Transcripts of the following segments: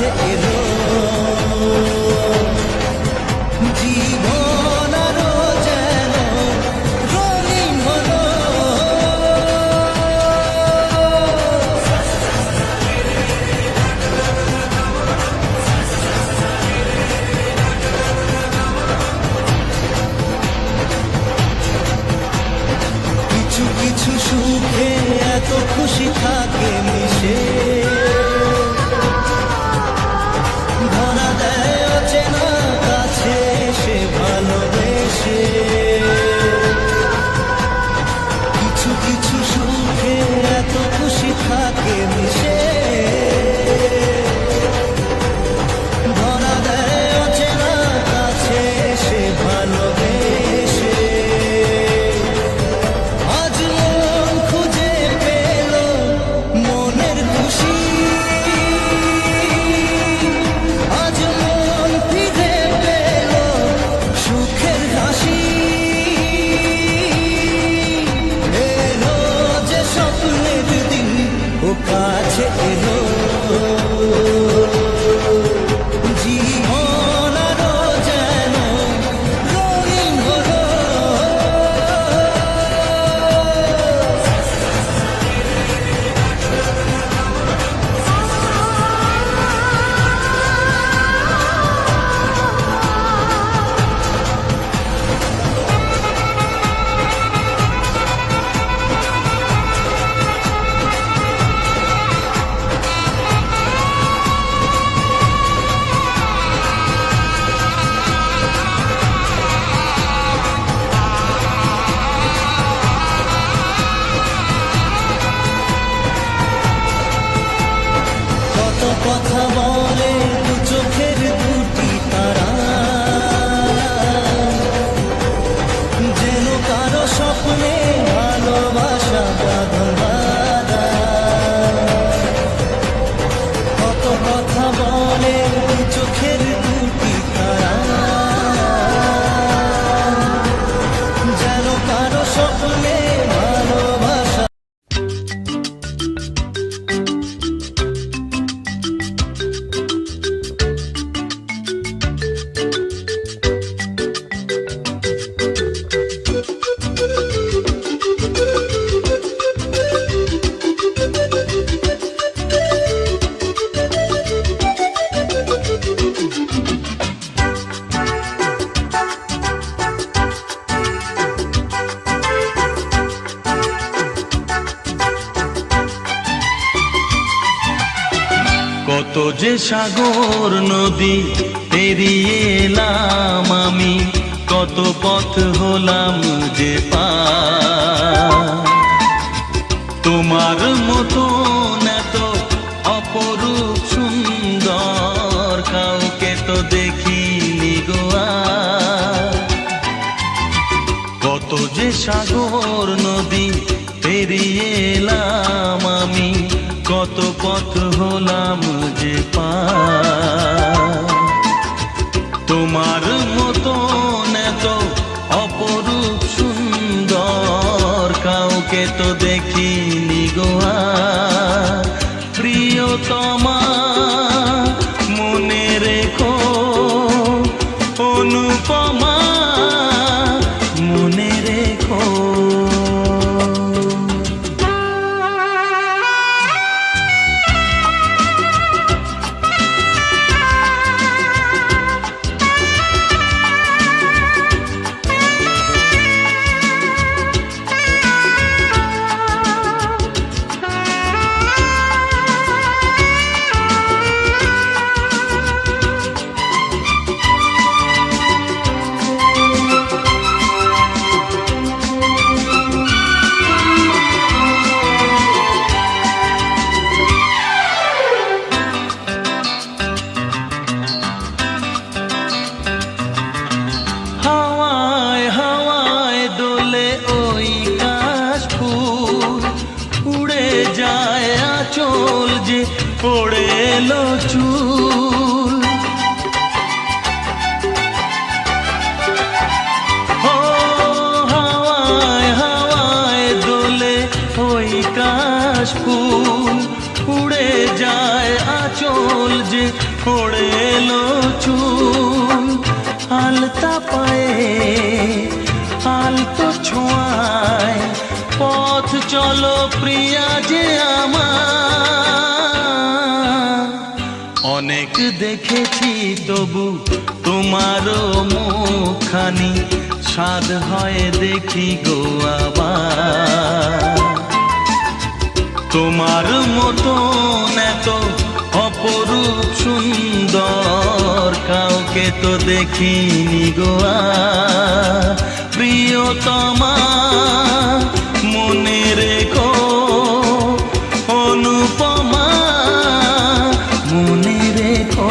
কাছে এলো জীবন আরো যেন রঙিন হলো। কিছু কিছু সুখে এত খুশি থাকে মিশে, ধরা দেয় অচেনা কাছে সে ভালোবেসে। কিছু কিছু সুখে এত খুশি থাকে মিশে, ধরা দেয় অচেনা কাছে সে ভালোবেসে। আজ মন খুঁজে পেল মনের খুশি, আজ মন ফিরে পেল সুখের হাসি। এলো যে স্বপ্নের দিন ও কাছে এলো জীবন আরো যেন রঙিন হলো। কত কথা বলে দু চোখের দুটি তারা, যেন কারো স্বপ্নে ভালোবাসা বাঁধা। কত কথা বলে দু চোখের দুটি তারা, যেন কারো স্বপ্নে ভালোবাসা। কত যে সাগর নদী পেরিয়ে এলাম আমি, কত পথ হলাম যে পার। তোমার মতো এত অপরূপ সুন্দর কাউকে তো দেখিনি গো আর। কত যে সাগর নদী পেরিয়ে এলাম আমি, কত পথ হলাম যে পার। তোমার মতো এত অপরূপ সুন্দর কাউকে তো দেখিনি গো আর। প্রিয়তমা মনে রেখো, অনুপমা মনে রেখো। ওড়ে এলো চুল আলতা পায়ে আলতো ছোঁয়ায় পথ চলো প্রিয়া যে আমার অনেক দেখেছি তবু তোমারও মুখখানি স্বাদ হয় দেখি গো আবার তোমার মতন এত অপরূপ সুন্দর কাউকে তো দেখিনি গো আর প্রিয়তমা মনে রেখো অনুপমা মনে রেখো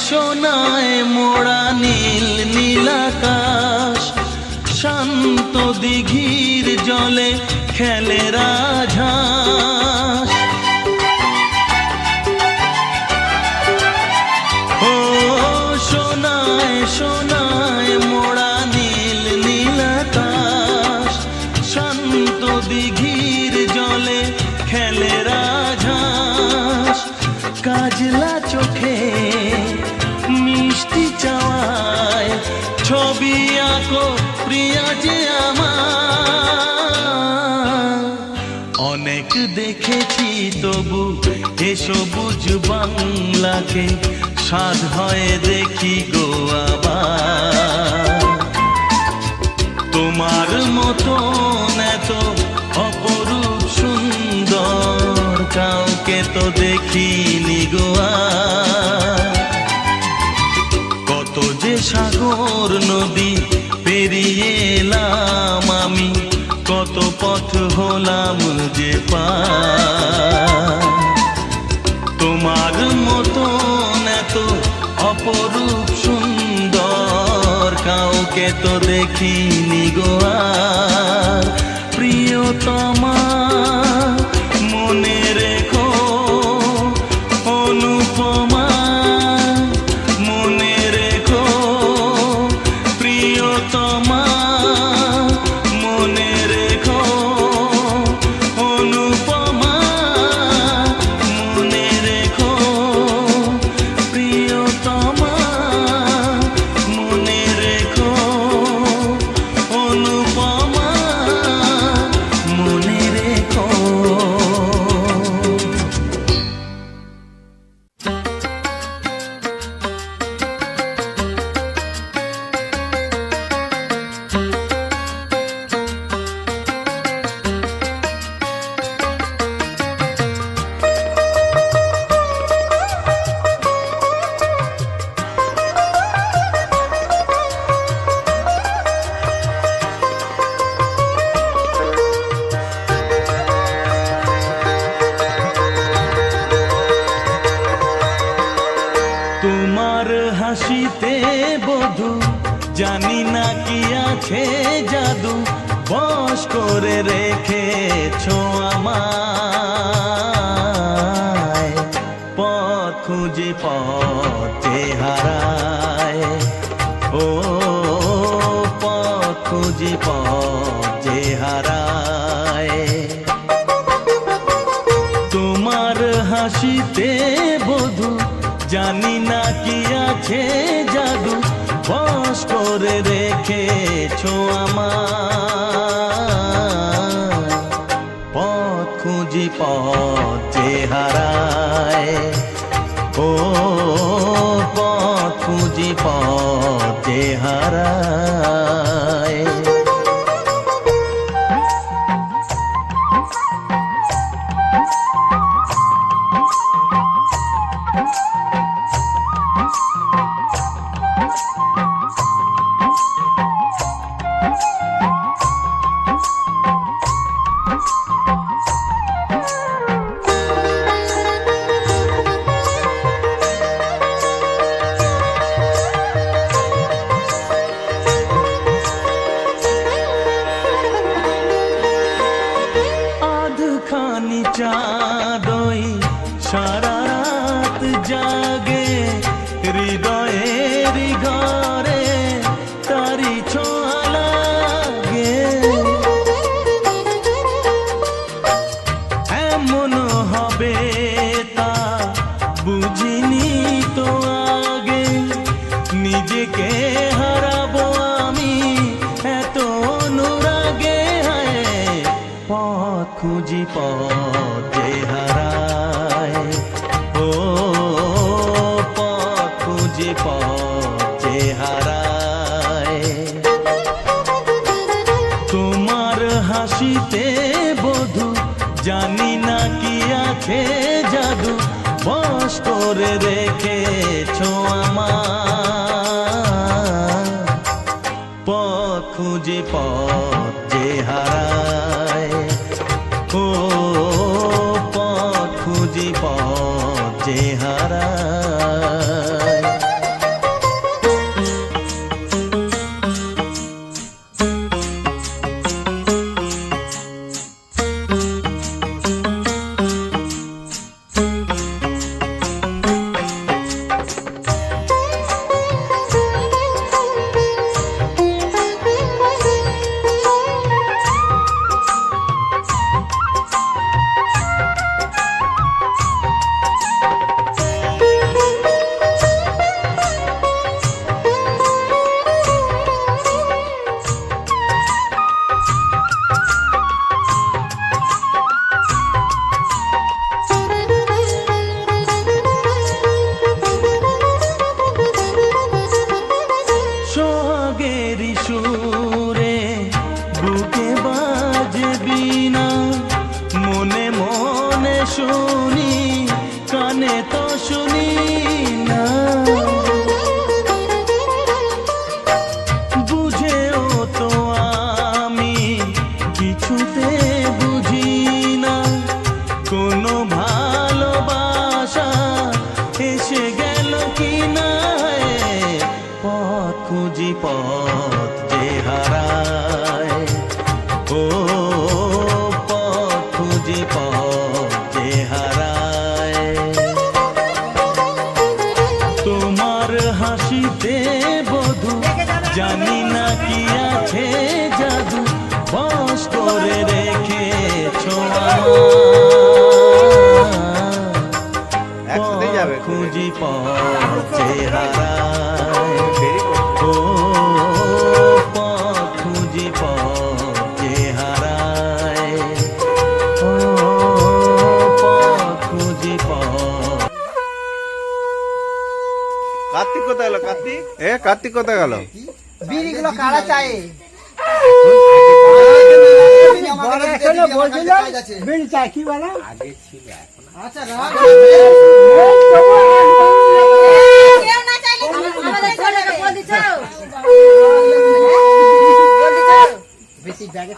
সোনায় মোড়া নীল নীলাকাশ শান্ত দিঘির জলে খেলে রাজহাঁস ও সোনায় সোনায় মোড়া নীল নীলাকাশ শান্ত দিঘির জলে খেলে রাজহাঁস কাজলা চোখে মিষ্টি চাওয়ায় ছবি আঁকো প্রিয়া যে আমার অনেক দেখেছি তবু এ সবুজ বাংলাকে স্বাদ হয় দেখি গো আবার তোমার মতন এত অপরূপ সুন্দর কাউকে তো দেখিনি গো আর কত যে সাগর নদী পেরিয়ে এলাম আমি কত পথ হলাম যে পার তোমার মতন এত অপরূপ সুন্দর কাউকে তো দেখিনি গো আর প্রিয়তমা মনে রেখো অনুপমা মনে রেখো প্রিয়তমা মনে রেখো অনুপমা মনে রেখো প্রিয়তমা মনে রেখো অনুপমা মনে রেখো তোমার হাসিতে বধু জানি না কি আছে জাদু বশ করে রেখেছো আমায় পথ খুঁজে পথে হারায় ও পথ খুঁজে পথে হারায় তোমার হাসিতে বধু জানি না কি আছে জাদু বশ করে রেখেছো আমায় পথ খুঁজি পথে হারায় ও পথ খুঁজি পথে হারায় হারাবো আমি এত অনুরাগে হায় পথ খুঁজি পথ যে হারায় ও পথ খুঁজি পথ যে হারায় তোমার হাসিতে বধু জানি না কি আছে জাদু বশ করে রেখেছো আমার পথ খুঁজি পথ যে হারায় ও পথ খুঁজি পথ যে হারায় সোহাগেরি সুরে বুকে বাজবি না মনে মনে শুনি কানে তো শুনি না বুঝেও তো আমি কিছুতে বুঝি না কোনো ভালোবাসা এসে গেল কি না পথ খুঁজি পথ যে হারায় ও পথ খুঁজি পথ যে হারায় তোমার হাসিতে বধু জানি না কি আছে জাদু বশ করে রেখেছো আমার খুঁজি পথ যে হারায় ও পথ খুঁজি পথ যে হারায় ও পথ খুঁজি পথ কার্তিক কোথায় গেল? কার্তিক কার্তিক কোথায় গেল? বিড়িগুলো কারা চাই বিড়ি চাই কি বলো আচ্ছা বেশি ব্যাগে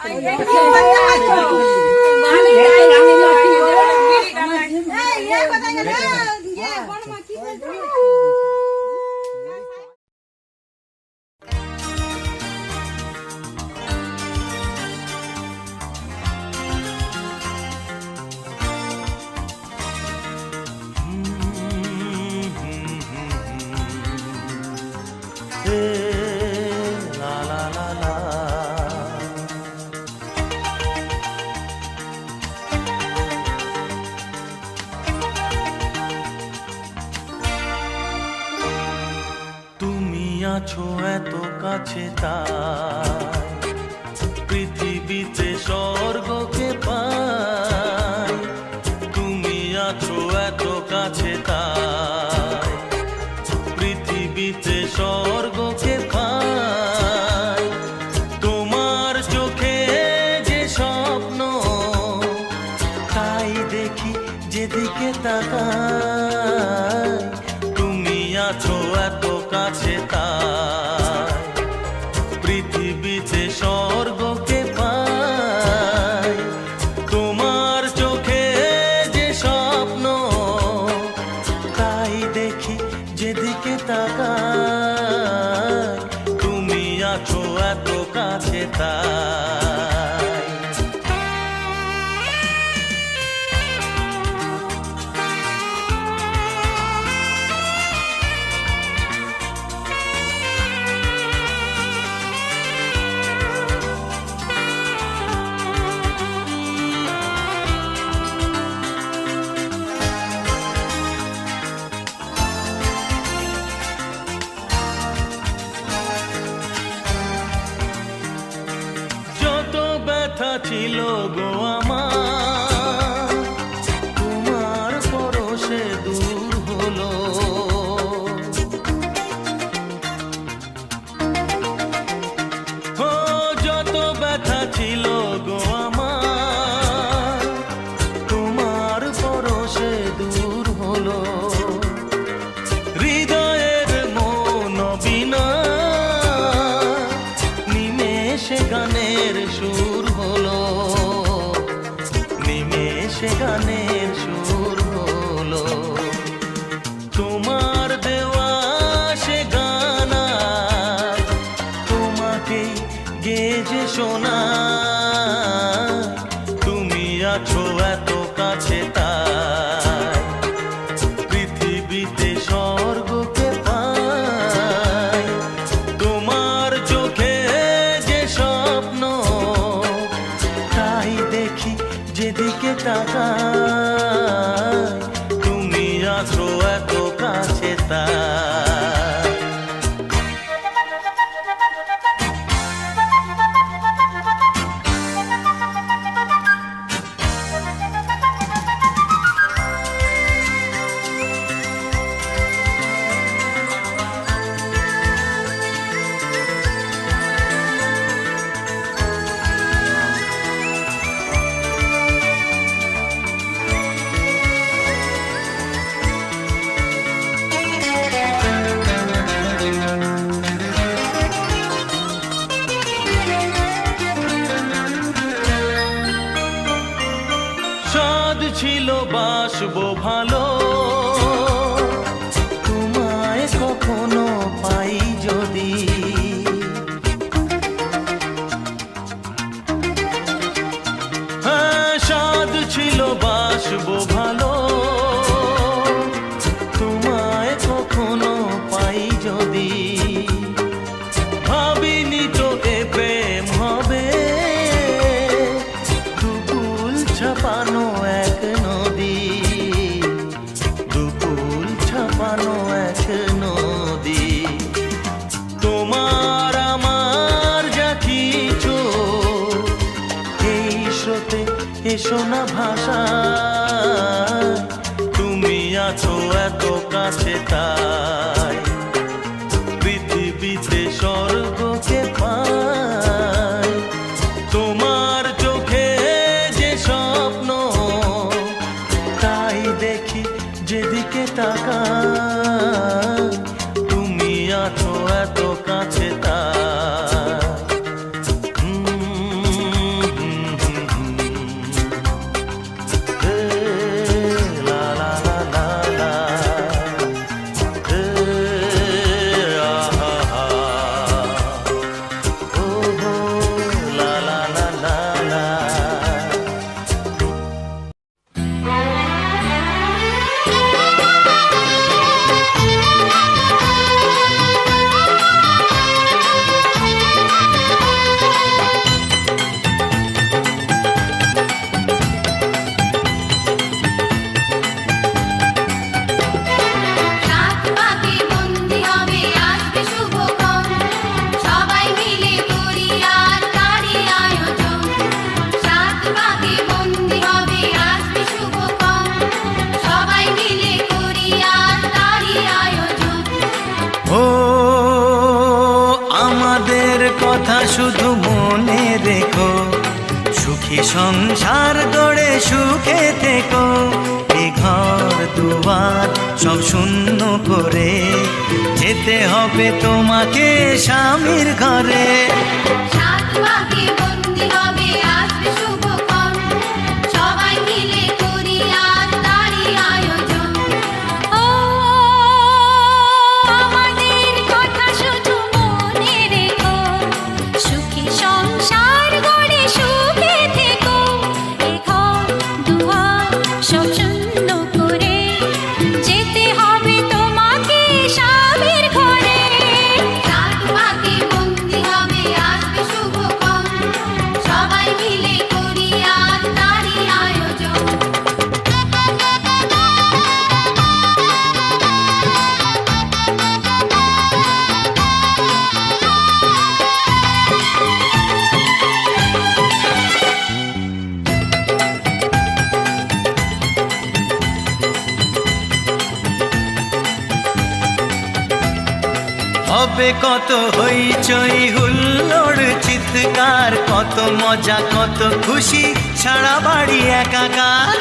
la la la la তুমি আছো এত কাছে তাই পৃথিবীতে স্বর্গকে পাই তুমি আছো এত কাছে তাই পৃথিবীতে স্বর্গকে পাই তোমার চোখে যে স্বপ্ন তাই দেখি যেদিকে তাকাই তুমি আছো এত কাছে তাই পৃথিবীতে স্বর্গকে পাই তোমার চোখে যে স্বপ্ন তাই দেখি যেদিকে তাকাই তুমি আছো এত কাছে তাই ব্যথা ছিল গো আমার, তোমার পরশে দূর হলো। ও যত ব্যথা ছিল গো আমার, তোমার পরশে দূর হলো। হৃদয়ের মন বিনা নিমেষে গানের সুর হলো, নিমেষে গানের সুর হলো। তোমার দেওয়া সে গানা তোমাকে গেজে শোনা, তুমি আছো এত কাছে তাই পৃথিবীতে স্বর্গকে পাই। তোমার চোখে যে স্বপ্ন তাই দেখি যেদিকে তাকাই, তুমি আছো এত কাছে তাই। সাদ ছিল বাসবো ভালো, তোমায় কখনো পাই যদি। হ্যাঁ সাদ ছিল বাসবো ভালো, তোমায় কখনো পাই যদি। ভাবিনি তো এ প্রেম হবে, দুকুল ছাপানো এক নদী, দুকুল ছাপানো এক নদী। তোমার আমার যা কিছু এই স্রোতে এসো না ভাষা, তুমি আছো এত কাছে তাই পৃথিবীতে স্বর্গকে পাই। তোমার চোখে যে স্বপ্ন তাই দেখি যেদিকে তাকাই, তুমি আছো এত কাছে তাই। লা লা লা লা লা, আহা হা, ও হো, লা লা লা লা লা। সাত পাকে বন্দি হবে আসবে শুভক্ষণ, সবাই মিলে করি আর তারই আয়োজন। সাত পাকে বন্দি হবে আসবে শুভক্ষণ, সবাই মিলে করি আর তারই আয়োজন। ও আমাদের কথা শুধু মনে রেখো, সুখী সংসার গড়ে সুখে থেকো। এ ঘর দুয়ার সব শূন্য করে যেতে হবে তোমাকে স্বামীর ঘরে। সাত পাকে বন্দি হবে আসবে শুভক্ষণ, সবাই মিলে করি আর তারই আয়োজন। ও আমাদের কথা শুধু মনে রেখো, সুখী সংসার গড়ে সুখে থেকো। এ ঘর দুয়ার সব শূন্য করে যেতে হবে তোমাকে স্বামীর ঘরে। সাত পাকে বন্দি হবে হবে কত হইচই হুল্লোড় চিৎকার, কত মজা কত খুশি সারা বাড়ি একাকার।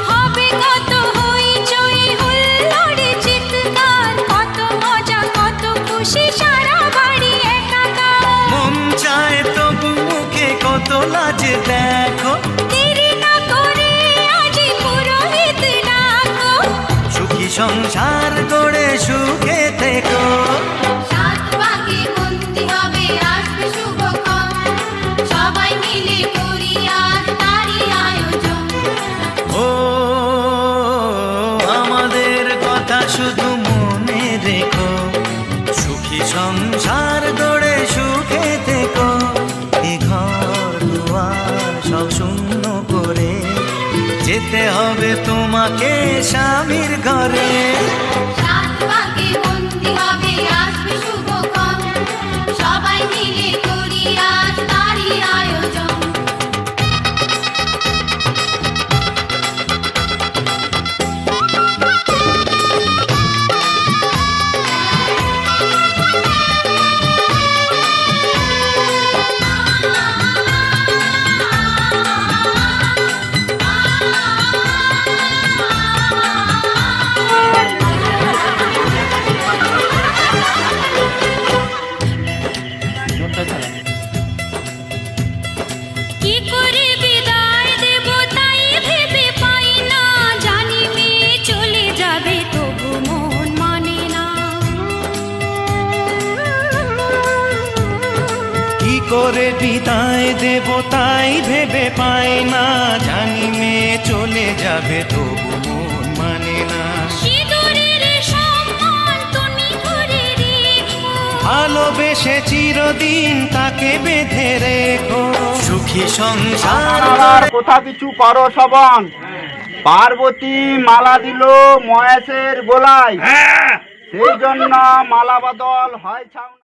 হবে কত হইচই হুল্লোড় চিৎকার, কত মজা কত খুশি সারা বাড়ি একাকার। মন চায় তবু মুখে কত লাজ দেখো, দেরি না করে আজি পুরোহিত ডাকো। সুখী সংসার গড়ে সুখে থেকো। সাত পাকে বন্দি হবে আসবে শুভক্ষণ, সবাই মিলে করি আজ তারই আয়োজন। ও আমাদের কথা শুধু মনে রেখো, সুখী সংসার গড়ে সুখে থেকো। এ ঘর দুয়ার সব শূন্য করে যেতে হবে তোমাকে স্বামীর ঘরে। সাত পাকে বন্দি হবে আসবে শুভক্ষণ, সবাই মিলে করি আজ তারই আয়োজন। কি করে বিদায় দেব তাই ভেবে পাই না, জানি মেয়ে চলে যাবে তবু মন মানে না। কি করে বিদায় দেব তাই ভেবে পাই না, জানি মেয়ে চলে যাবে তবু মন মানে না। সিঁদুরের সম্মান তুমি করে রেখো, ভালোবেসে চিরদিন তাকে বেঁধে রেখো। সুখী সংসার আর কোথা কিছু করো শ্রবণ। পার্বতী মালা দিল মহেশের গোলায়, সেই জন্য মালা বদল হয় ছাউনি।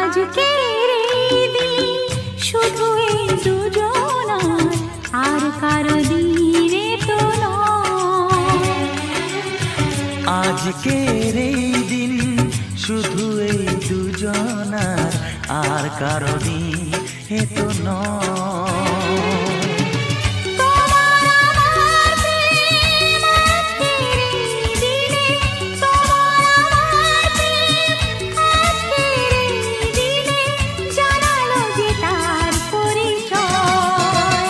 আজকের এই দিন শুধু এই দুজনার, আর কারো দিনে তো নয়। আজকের এই দিন শুধু এই দুজনার, আর কারো দিন এ তো নয়। তোমার আমার প্রেম আজকের এই দিনে, তোমার আমার প্রেম আজকের এই দিনে, জানালো যে তার পরিচয়।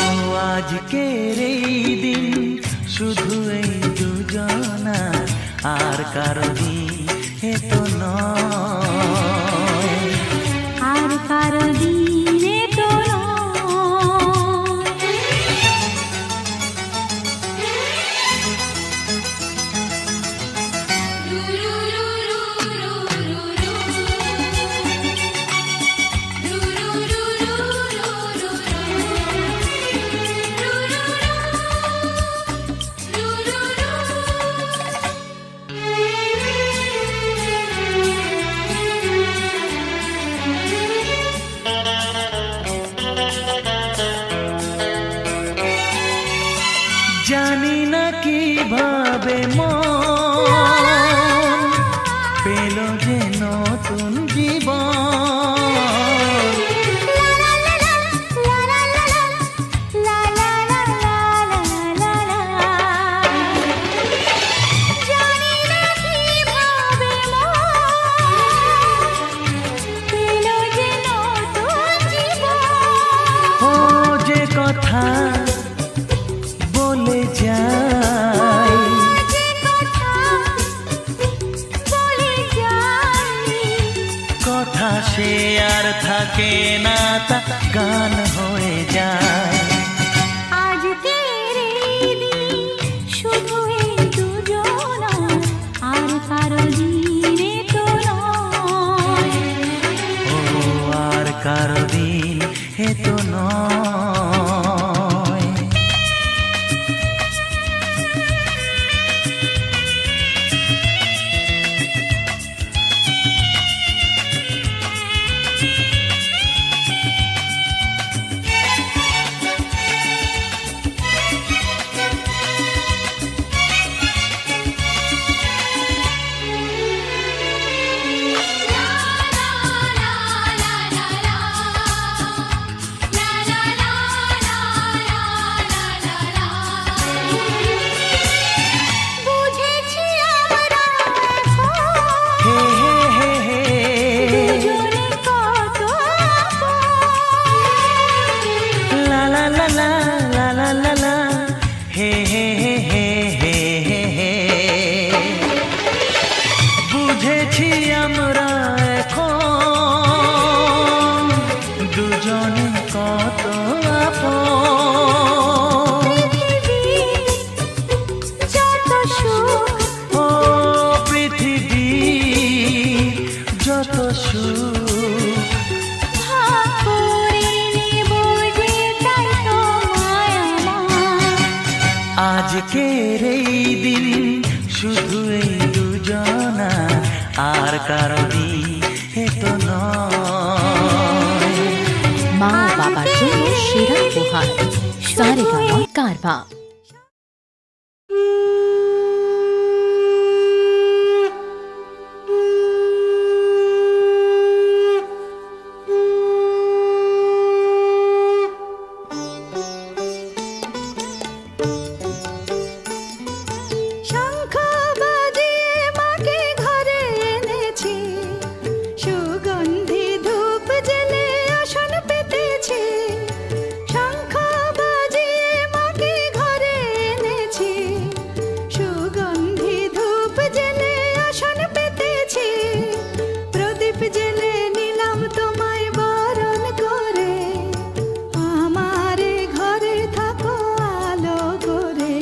ও আজকের এই দিন শুধু এই দুজনার, আর কারো দিন এ তো নয়। আর কারো দিনে তো নয়। জানি না কিভাবে মন পেল যে নতুন জীবন। ও যে কথা বলে যায়, হে হে হে হে হে হে হে। বুঝেছি আমরা এখন দুজনে কত আপন। যত সুখ ও পৃথিবী যত সুখ ভাগ করে নেব যে তাই তো মায়া। আজকের এই দিন শুধু এই দুজনা, আর কারণই হেতো নয়। মা ও বাবার জন্য সেরা উপহার সারেগামা কারবা। শঙ্খ বাজিয়ে মাকে ঘরে এনেছি, সুগন্ধি ধূপ জ্বেলে আসন পেতেছি। শঙ্খ বাজিয়ে মাকে ঘরে এনেছি, সুগন্ধি ধূপ জ্বেলে আসন পেতেছি। প্রদীপ জ্বেলে নিলাম তোমায় বরণ করে, আমারে ঘরে থাকো আলো করে।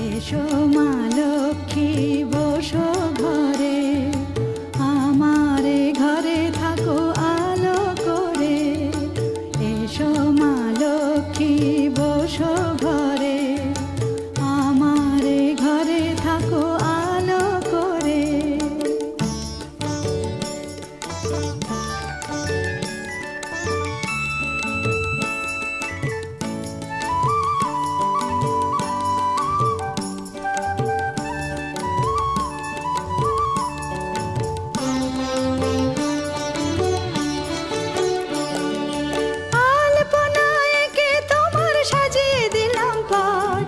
এসো মা লক্ষ্মী বসো ঘরে, আমারে ঘরে থাকো আলো করে। এসো মা লক্ষ্মী বসো ঘরে, আমারে ঘরে থাকো আলো করে। আলপনায় কে তোমার সাজিয়ে দিলাম পট,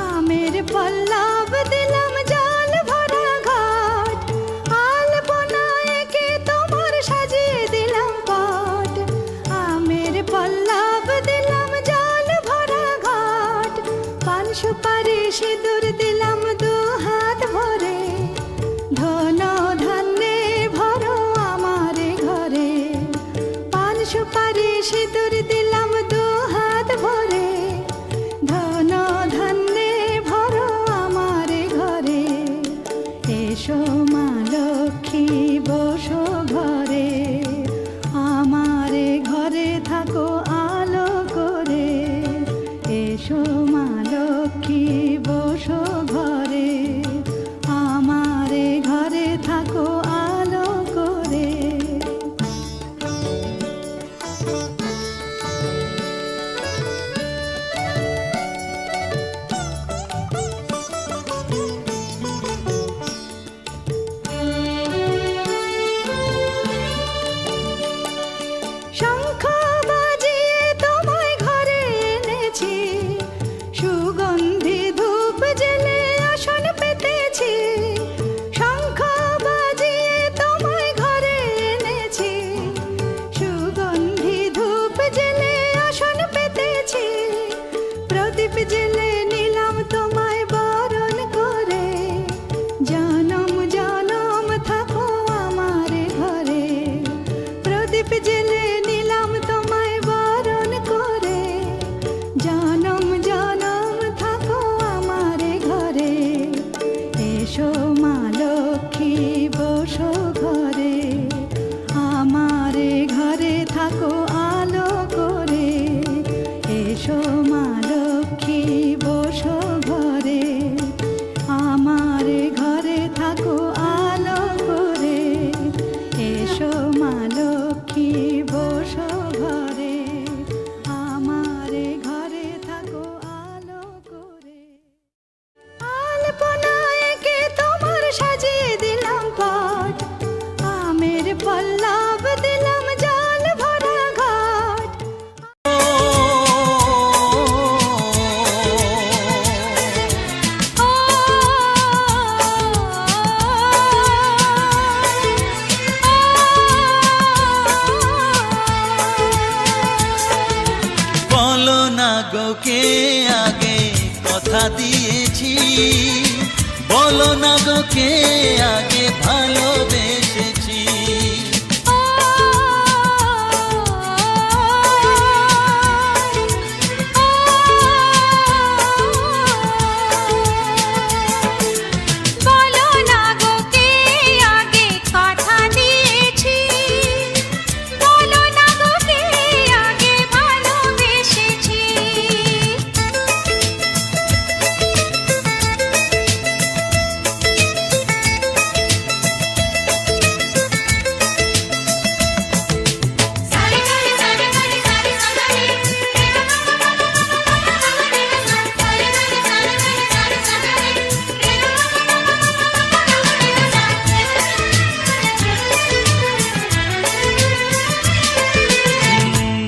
আমের পল্লব দিলাম জল ভরা ঘাট। আলপনায় কে তোমার সাজিয়ে দিলাম পট, আমের পল্লব দিলাম জল ভরা ঘাট। পান সুপারি সিঁদুর দিলাম দু হাত ভরে, ধন ধান্যে ভরো আমারে ঘরে। পান সুপারি সিঁদুর দিলাম দু হাত ভরে, ধন ধান্যে ভরো আমারে ঘরে। এসো মা লক্ষ্মী বসো ঘরে, আমারে ঘরে থাকো আলো করে। এসো মা লক্ষ্মী বসো ঘরে, আমারে ঘরে থাকো আলো করে। শঙ্খ বাজিয়ে তোমায় ঘরে এনেছি, সুগন্ধি ধূপ জ্বেলে আসন পেতেছি। শঙ্খ বাজিয়ে তোমায় ঘরে এনেছি, সুগন্ধি ধূপ জ্বেলে আসন পেতেছি। প্রদীপ জ্বেলে নিলাম তোমায় বরণ করে, জনম জনম থাকো আমারে ঘরে। প্রদীপ জ্বেলে নিলাম তোমায় বরণ করে, জনম জনম থাকো আমারে ঘরে। এসো মা লক্ষ্মী বসো ঘরে, আমারে ঘরে থাকো আলো করে। এসো মা লক্ষ্মী বসো ঘরে, আমারে ঘরে থাকো আলো করে। এসো মা লক্ষ্মী বসো ঘরে, আমারে ঘরে থাকো আলো করে। আলপনায় কে তোমার সাজিয়ে দিলাম পট, আমের পল্লব দিলাম জল ভরা ঘাট। বলো না গো কে আগে কথা দিয়েছি, বলো না গো কে আগে ভালোবেসেছি। বলো না গো কে আগে কথা দিয়েছি, বলো না গো কে আগে ভালোবেসেছি। সারে গারে সারে গারে সারে সারে রে গা মা মা মা মা মা মা মা রে গা সারে গারে সারে গারে সারে সারে রে গা মা মা মা মা মা মা রে গা।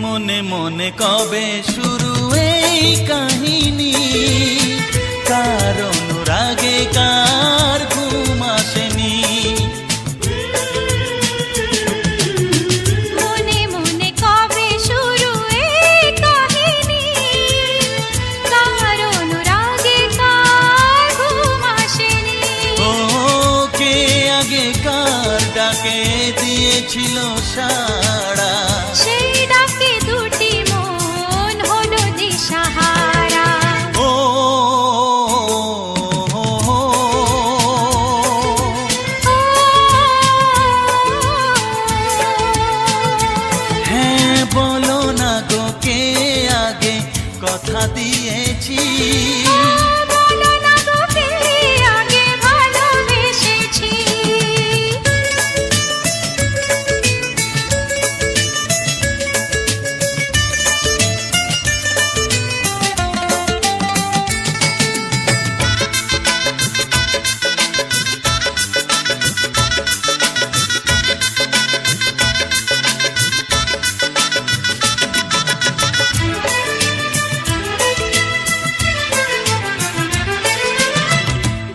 মনে মনে কবে শুরু এই কাহিনী, কার অনুরাগে কার ঘুম আসেনি। মনে মনে কবে শুরু এই কাহিনী, কার অনুরাগে কার ঘুম আসেনি। ও কে আগে কার ডাকে দিয়েছিল সাড়া, সেই ডাকে দুটি মন হলো দিশাহারা। ও হ্যাঁ বলো না গো কে আগে কথা দিয়েছি, বলো না গো কে আগে ভালোবেসেছি।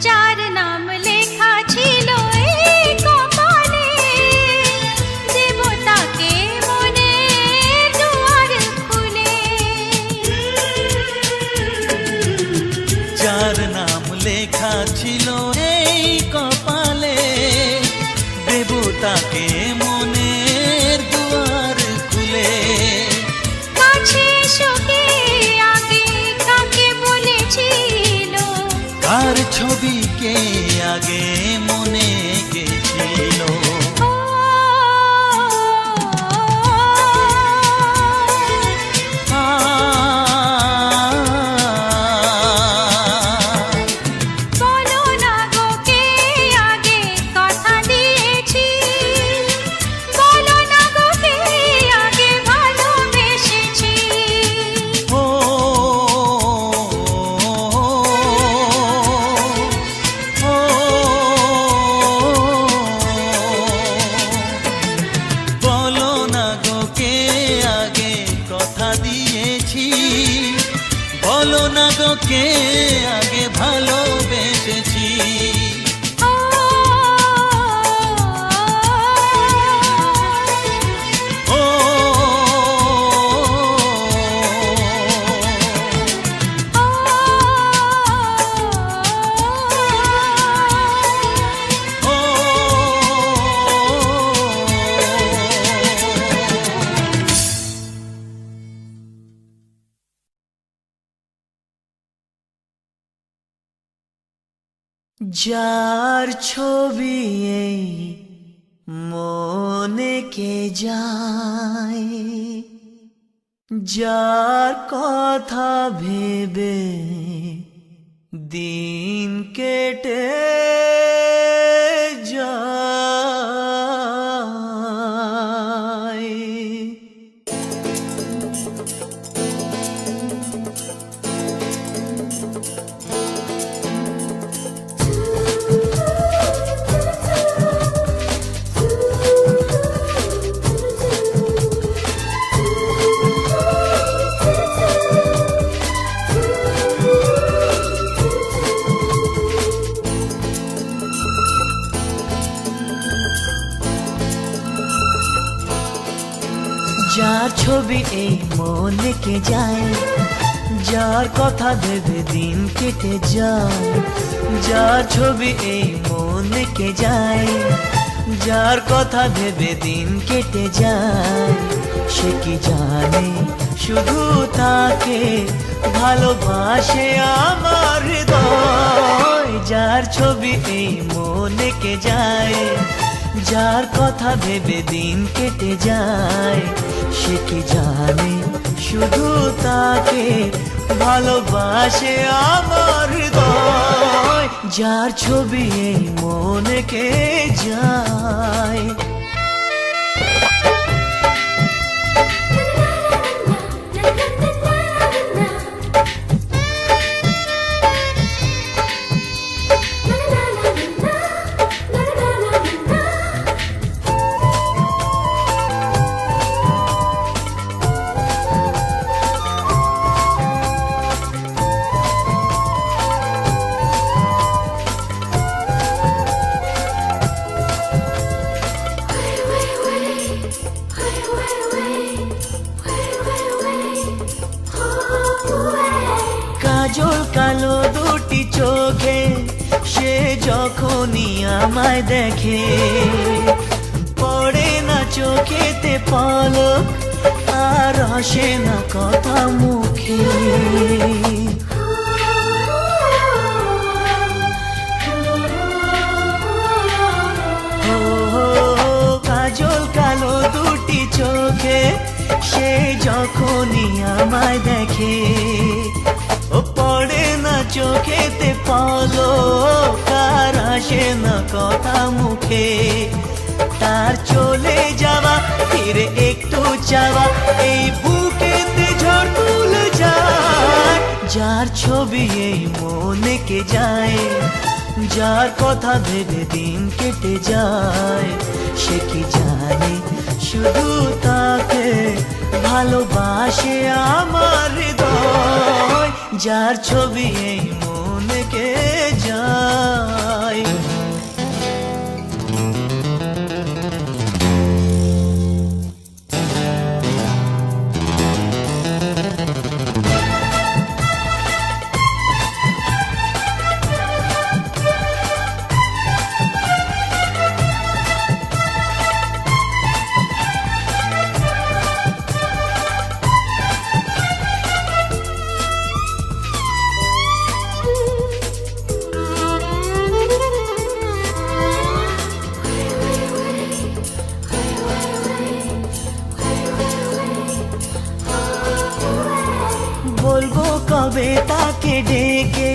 যার নাম লেখা ছিল এই কপালে, দেবতাকে মনের দুয়ার খুলে। যার নাম লেখা ছিল এই কপালে, দেবতাকে মনের দুয়ার খুলে। কাছে এসো কে আগে কাকে বলেছিল, কার ছবি কে আগে মনে গেছিল। ও বলো না গো কে আগে কথা দিয়েছি, বলো না গো কে আগে ভালোবেসেছি। ও বলো না গো কে আগে কথা দিয়েছি, বলো না গো কে আগে ভালোবেসেছি। ও ও যার ছবি এই মনে কে যায়, যার কথা ভেবে দিন কেটে যায়। যার ছবি এই মনে কে যায়, যার কথা ভেবে দিন কেটে যায়, যার ছবি এই মন কে যায়, যার কথা ভেবে দিন কেটে যায়, সে কি জানে শুধু তাকে ভালোবাসে আমার হৃদয়। যার ছবি এই মন কে যায়, যার কথা ভেবে দিন কেটে যায়, সে কি জানে শুধু তাকে ভালোবাসে আমার হৃদয়। যার ছবি এই মনে কে যায়। কাজল কালো দুটি চোখে সে যখনই আমায় দেখে, পড়ে না চোখেতে পলক আর আসে না কথা মুখে। কাজল কালো দুটি চোখে সে যখনই আমায় দেখে, ও পড়ে না চোখেতে পলক আর আসে না কথা মুখে। তার চলে যাওয়া ফিরে একটু চাওয়া এই বুকেতে ঝড় তুলে যায়। যার ছবি এই মনে কে যায়, যার কথা ভেবে দিন কেটে যায়, সে কি জানে শুধু তাকে ভালোবাসে আমার হৃদয়। যার ছবি এই মনে কে যায়। বলবো কবে তাকে ডেকে